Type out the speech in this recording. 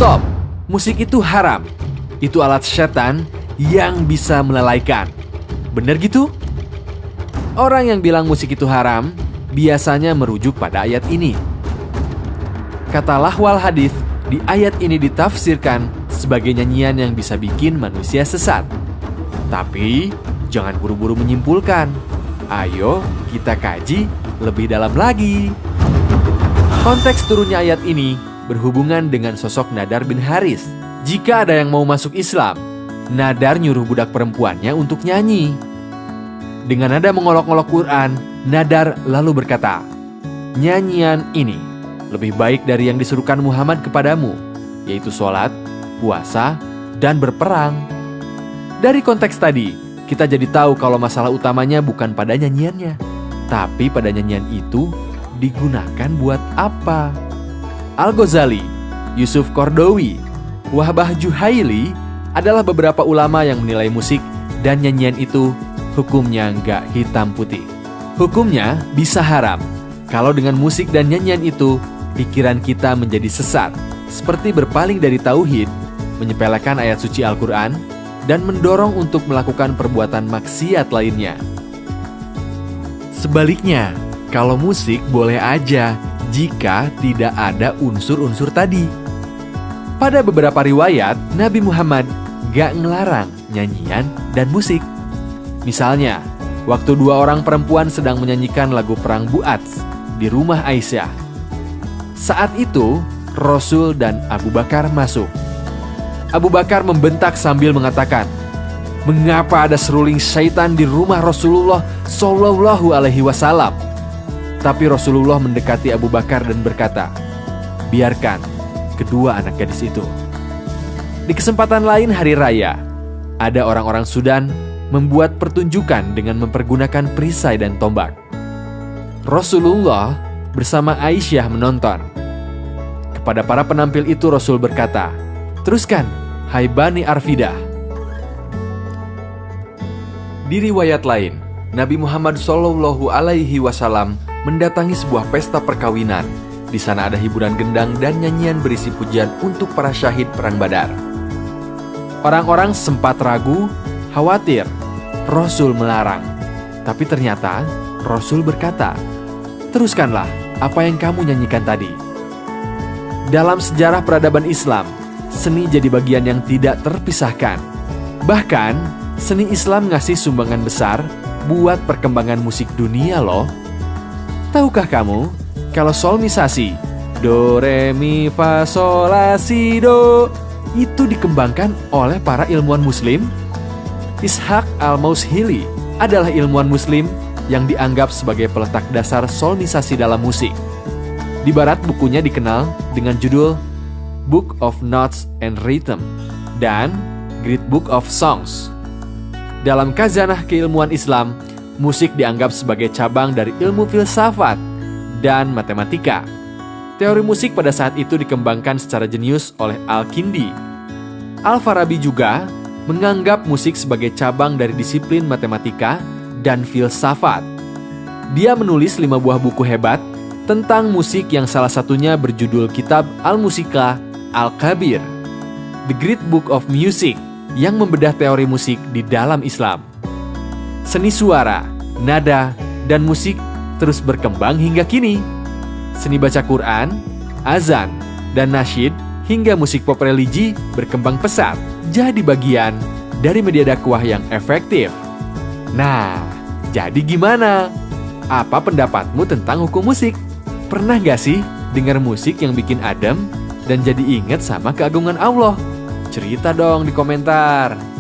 Stop! Musik itu haram. Itu alat setan yang bisa melalaikan. Bener gitu? Orang yang bilang musik itu haram biasanya merujuk pada ayat ini. Kata Lahwal Hadits, di ayat ini ditafsirkan sebagai nyanyian yang bisa bikin manusia sesat. Tapi jangan buru-buru menyimpulkan. Ayo kita kaji lebih dalam lagi. Konteks turunnya ayat ini berhubungan dengan sosok Nadar bin Haris. Jika ada yang mau masuk Islam, Nadar nyuruh budak perempuannya untuk nyanyi. Dengan nada mengolok-olok Quran, Nadar lalu berkata, "Nyanyian ini lebih baik dari yang disuruhkan Muhammad kepadamu, yaitu sholat, puasa, dan berperang." Dari konteks tadi, kita jadi tahu kalau masalah utamanya bukan pada nyanyiannya, tapi pada nyanyian itu digunakan buat apa. Al-Ghazali, Yusuf Qaradawi, Wahbah Juhaili adalah beberapa ulama yang menilai musik dan nyanyian itu hukumnya nggak hitam putih. Hukumnya bisa haram kalau dengan musik dan nyanyian itu pikiran kita menjadi sesat, seperti berpaling dari tauhid, menyepelekan ayat suci Al-Quran, dan mendorong untuk melakukan perbuatan maksiat lainnya. Sebaliknya, kalau musik boleh aja jika tidak ada unsur-unsur tadi. Pada beberapa riwayat, Nabi Muhammad gak ngelarang nyanyian dan musik. Misalnya, waktu dua orang perempuan sedang menyanyikan lagu perang Bu'ats di rumah Aisyah. Saat itu, Rasul dan Abu Bakar masuk. Abu Bakar membentak sambil mengatakan, "Mengapa ada seruling syaitan di rumah Rasulullah Shallallahu Alaihi Wasallam?" Tapi Rasulullah mendekati Abu Bakar dan berkata, "Biarkan kedua anak gadis itu." Di kesempatan lain hari raya, ada orang-orang Sudan membuat pertunjukan dengan mempergunakan perisai dan tombak. Rasulullah bersama Aisyah menonton. Kepada para penampil itu Rasul berkata, "Teruskan, hai Bani Arfidah." Di riwayat lain, Nabi Muhammad Shallallahu Alaihi Wasallam mendatangi sebuah pesta perkawinan. Di sana ada hiburan gendang dan nyanyian berisi pujian untuk para syahid perang Badar. Orang-orang sempat ragu, khawatir Rasul melarang. Tapi ternyata Rasul berkata, "Teruskanlah apa yang kamu nyanyikan tadi." Dalam sejarah peradaban Islam, seni jadi bagian yang tidak terpisahkan. Bahkan, seni Islam ngasih sumbangan besar buat perkembangan musik dunia loh. Tahukah kamu, kalau solmisasi, do, re, mi, fa, sol, la, si, do, itu dikembangkan oleh para ilmuwan muslim? Ishaq al-Maushili adalah ilmuwan muslim yang dianggap sebagai peletak dasar solmisasi dalam musik. Di barat bukunya dikenal dengan judul Book of Notes and Rhythm dan Great Book of Songs. Dalam khazanah keilmuan Islam, musik dianggap sebagai cabang dari ilmu filsafat dan matematika. Teori musik pada saat itu dikembangkan secara jenius oleh Al-Kindi. Al-Farabi juga menganggap musik sebagai cabang dari disiplin matematika dan filsafat. Dia menulis 5 buah buku hebat tentang musik yang salah satunya berjudul Kitab Al-Musika Al-Kabir, The Great Book of Music, yang membedah teori musik di dalam Islam. Seni suara, nada, dan musik terus berkembang hingga kini. Seni baca Quran, azan, dan nasyid hingga musik pop religi berkembang pesat, jadi bagian dari media dakwah yang efektif. Nah, jadi gimana? Apa pendapatmu tentang hukum musik? Pernah gak sih dengar musik yang bikin adem dan jadi inget sama keagungan Allah? Cerita dong di komentar.